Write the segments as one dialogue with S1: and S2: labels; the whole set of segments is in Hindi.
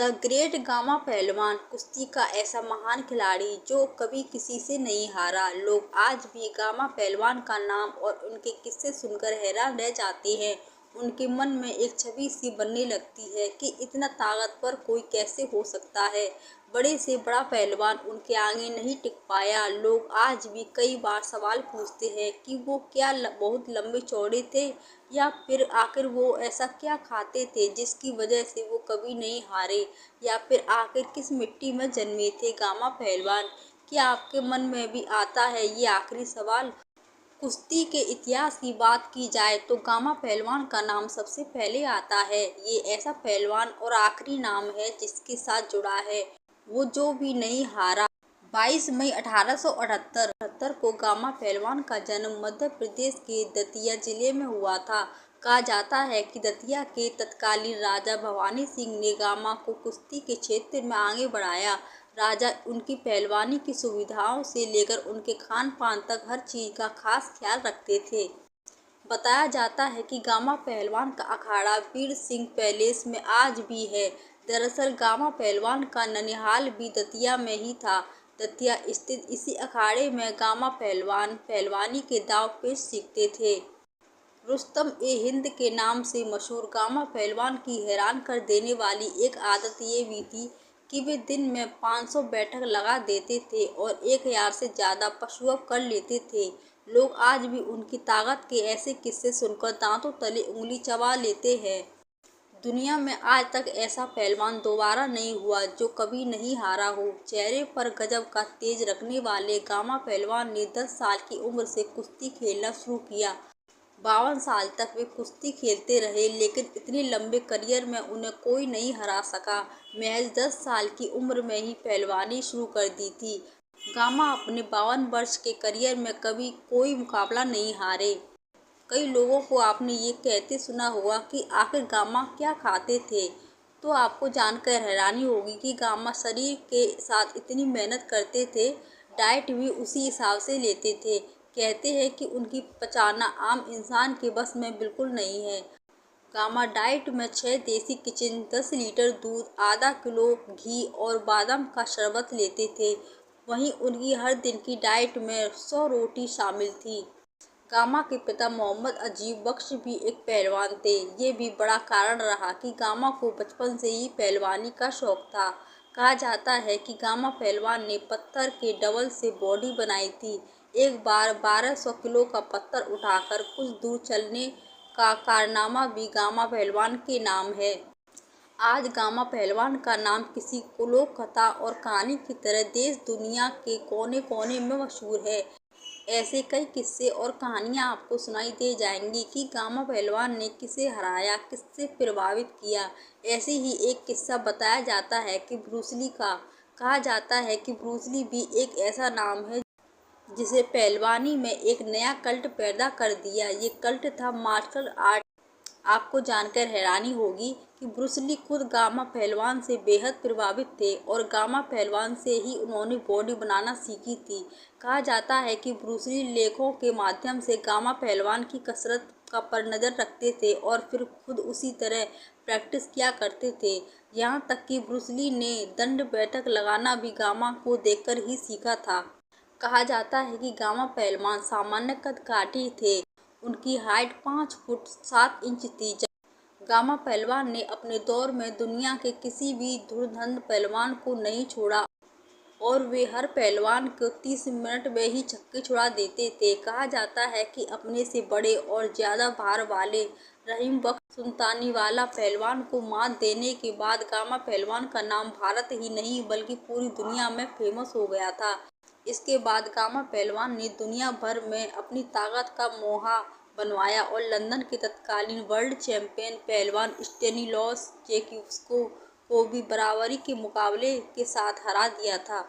S1: द ग्रेट गामा पहलवान, कुश्ती का ऐसा महान खिलाड़ी जो कभी किसी से नहीं हारा। लोग आज भी गामा पहलवान का नाम और उनके किस्से सुनकर हैरान रह जाते हैं। उनके मन में एक छवि सी बनने लगती है कि इतना ताकतवर कोई कैसे हो सकता है। बड़े से बड़ा पहलवान उनके आगे नहीं टिक पाया। लोग आज भी कई बार सवाल पूछते हैं कि वो क्या बहुत लंबे चौड़े थे, या फिर आखिर वो ऐसा क्या खाते थे जिसकी वजह से वो कभी नहीं हारे, या फिर आखिर किस मिट्टी में जन्मे थे गामा पहलवान। क्या आपके मन में भी आता है ये आखिरी सवाल? कुश्ती के इतिहास की बात की जाए तो गामा पहलवान का नाम सबसे पहले आता है। ये ऐसा पहलवान और आखिरी नाम है जिसके साथ जुड़ा है वो जो भी नहीं हारा। 22 मई 1878 को गामा पहलवान का जन्म मध्य प्रदेश के दतिया जिले में हुआ था। कहा जाता है कि दतिया के तत्कालीन राजा भवानी सिंह ने गामा को कुश्ती के क्षेत्र में आगे बढ़ाया। राजा उनकी पहलवानी की सुविधाओं से लेकर उनके खान पान तक हर चीज का खास ख्याल रखते थे। बताया जाता है कि गामा पहलवान का अखाड़ा वीर सिंह पैलेस में आज भी है। दरअसल गामा पहलवान का ननिहाल भी दतिया में ही था। दतिया स्थित इसी अखाड़े में गामा पहलवान पहलवानी के दांव पेच सीखते थे। रुस्तम ए हिंद के नाम से मशहूर गामा पहलवान की हैरान कर देने वाली एक आदत ये भी थी कि वे दिन में 500 बैठक लगा देते थे और 1000 से ज़्यादा पशुअप कर लेते थे। लोग आज भी उनकी ताकत के ऐसे किस्से सुनकर दांतों तले उंगली चबा लेते हैं। दुनिया में आज तक ऐसा पहलवान दोबारा नहीं हुआ जो कभी नहीं हारा हो। चेहरे पर गजब का तेज रखने वाले गामा पहलवान ने 10 साल की उम्र से कुश्ती खेलना शुरू किया। 52 साल तक वे कुश्ती खेलते रहे, लेकिन इतने लंबे करियर में उन्हें कोई नहीं हरा सका। महज 10 साल की उम्र में ही पहलवानी शुरू कर दी थी। गामा अपने 52 वर्ष के करियर में कभी कोई मुकाबला नहीं हारे। कई लोगों को आपने ये कहते सुना होगा कि आखिर गामा क्या खाते थे, तो आपको जानकर हैरानी होगी कि गामा शरीर के साथ इतनी मेहनत करते थे, डाइट भी उसी हिसाब से लेते थे। कहते हैं कि उनकी पचाना आम इंसान के बस में बिल्कुल नहीं है। गामा डाइट में 6 देसी किचन, 10 लीटर दूध, आधा किलो घी और बादाम का शरबत लेते थे। वहीं उनकी हर दिन की डाइट में 100 रोटी शामिल थी। गामा के पिता मोहम्मद अजीब बख्श भी एक पहलवान थे। ये भी बड़ा कारण रहा कि गामा को बचपन से ही पहलवानी का शौक था। कहा जाता है कि गामा पहलवान ने पत्थर के डबल से बॉडी बनाई थी। एक बार 1200 किलो का पत्थर उठाकर कुछ दूर चलने का कारनामा भी गामा पहलवान के नाम है। आज गामा पहलवान का नाम किसी लोक कथा और कहानी की तरह देश दुनिया के कोने कोने में मशहूर है। ऐसे कई किस्से और कहानियां आपको सुनाई दे जाएंगी कि गामा पहलवान ने किसे हराया, किससे प्रभावित किया। ऐसे ही एक किस्सा बताया जाता है कि ब्रूस ली का। कहा जाता है कि ब्रूस ली भी एक ऐसा नाम है जिसे पहलवानी में एक नया कल्ट पैदा कर दिया। ये कल्ट था मार्शल आर्ट। आपको जानकर हैरानी होगी कि ब्रूस ली खुद गामा पहलवान से बेहद प्रभावित थे और गामा पहलवान से ही उन्होंने बॉडी बनाना सीखी थी। कहा जाता है कि ब्रूस ली लेखों के माध्यम से गामा पहलवान की कसरत का पर नज़र रखते थे और फिर खुद उसी तरह प्रैक्टिस किया करते थे। यहाँ तक कि ब्रूस ली ने दंड बैठक लगाना भी गामा को देखकर ही सीखा था। कहा जाता है कि गामा पहलवान सामान्य कदकाठी थे। उनकी हाइट 5 फुट 7 इंच थी। गामा पहलवान ने अपने दौर में दुनिया के किसी भी धुरंधर पहलवान को नहीं छोड़ा और वे हर पहलवान को 30 मिनट में ही छक्के छुड़ा देते थे। कहा जाता है कि अपने से बड़े और ज़्यादा भार वाले रहीम बख्श सुल्तानीवाला पहलवान को मात देने के बाद गामा पहलवान का नाम भारत ही नहीं बल्कि पूरी दुनिया में फेमस हो गया था। इसके बाद गामा पहलवान ने दुनिया भर में अपनी ताकत का मोहा बनवाया और लंदन के तत्कालीन वर्ल्ड चैंपियन पहलवान स्टेनिलॉस जेकिव्स्की को भी बराबरी के मुकाबले के साथ हरा दिया था।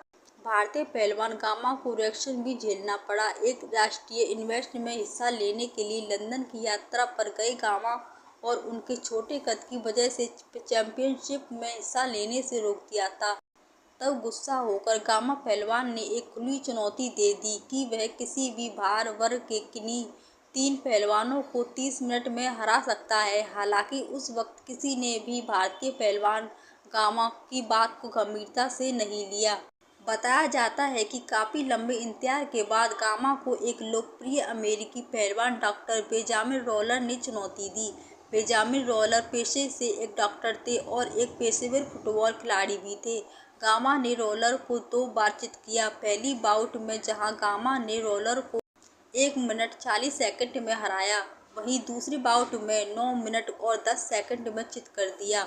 S1: भारतीय पहलवान गामा को रिएक्शन भी झेलना पड़ा। एक राष्ट्रीय इवेंट में हिस्सा लेने के लिए लंदन की यात्रा पर गए गामा और उनके छोटे कद की वजह से चैंपियनशिप में हिस्सा लेने से रोक दिया था। तब गुस्सा होकर गामा पहलवान ने एक खुली चुनौती दे दी कि वह किसी भी भार वर्ग के किन्हीं 3 पहलवानों को 30 मिनट में हरा सकता है। हालांकि उस वक्त किसी ने भी भारतीय पहलवान गामा की बात को गंभीरता से नहीं लिया। बताया जाता है कि काफी लंबे इंतजार के बाद गामा को एक लोकप्रिय अमेरिकी पहलवान डॉक्टर बेंजामिन रोलर ने चुनौती दी। बेंजामिन रोलर पेशे से एक डॉक्टर थे और एक पेशेवर फुटबॉल खिलाड़ी भी थे। गामा ने रोलर को 2 बार चित किया। पहली बाउट में जहां गामा ने रोलर को 1 मिनट 40 सेकंड में हराया, वहीं दूसरी बाउट में 9 मिनट और 10 सेकंड में चित कर दिया।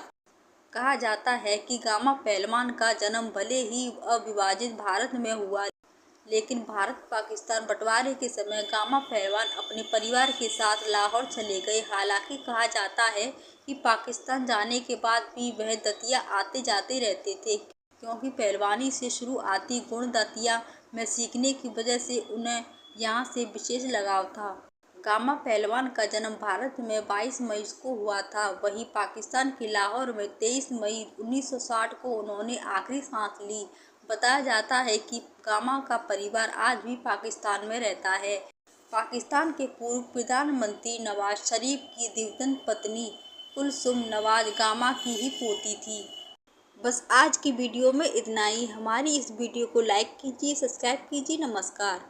S1: कहा जाता है कि गामा पहलवान का जन्म भले ही अविभाजित भारत में हुआ, लेकिन भारत पाकिस्तान बंटवारे के समय गामा पहलवान अपने परिवार के साथ लाहौर चले गए। हालांकि कहा जाता है कि पाकिस्तान जाने के बाद भी वह दतिया आते जाते रहते थे, क्योंकि पहलवानी से शुरुआती गुण दतिया में सीखने की वजह से उन्हें यहाँ से विशेष लगाव था। गामा पहलवान का जन्म भारत में 22 मई को हुआ था, वहीं पाकिस्तान के लाहौर में 23 मई 1960 को उन्होंने आखिरी सांस ली। बताया जाता है कि गामा का परिवार आज भी पाकिस्तान में रहता है। पाकिस्तान के पूर्व प्रधानमंत्री नवाज शरीफ की दिवंगत पत्नी कुलसुम नवाज गामा की ही पोती थी। बस आज की वीडियो में इतना ही। हमारी इस वीडियो को लाइक कीजिए, सब्सक्राइब कीजिए। नमस्कार।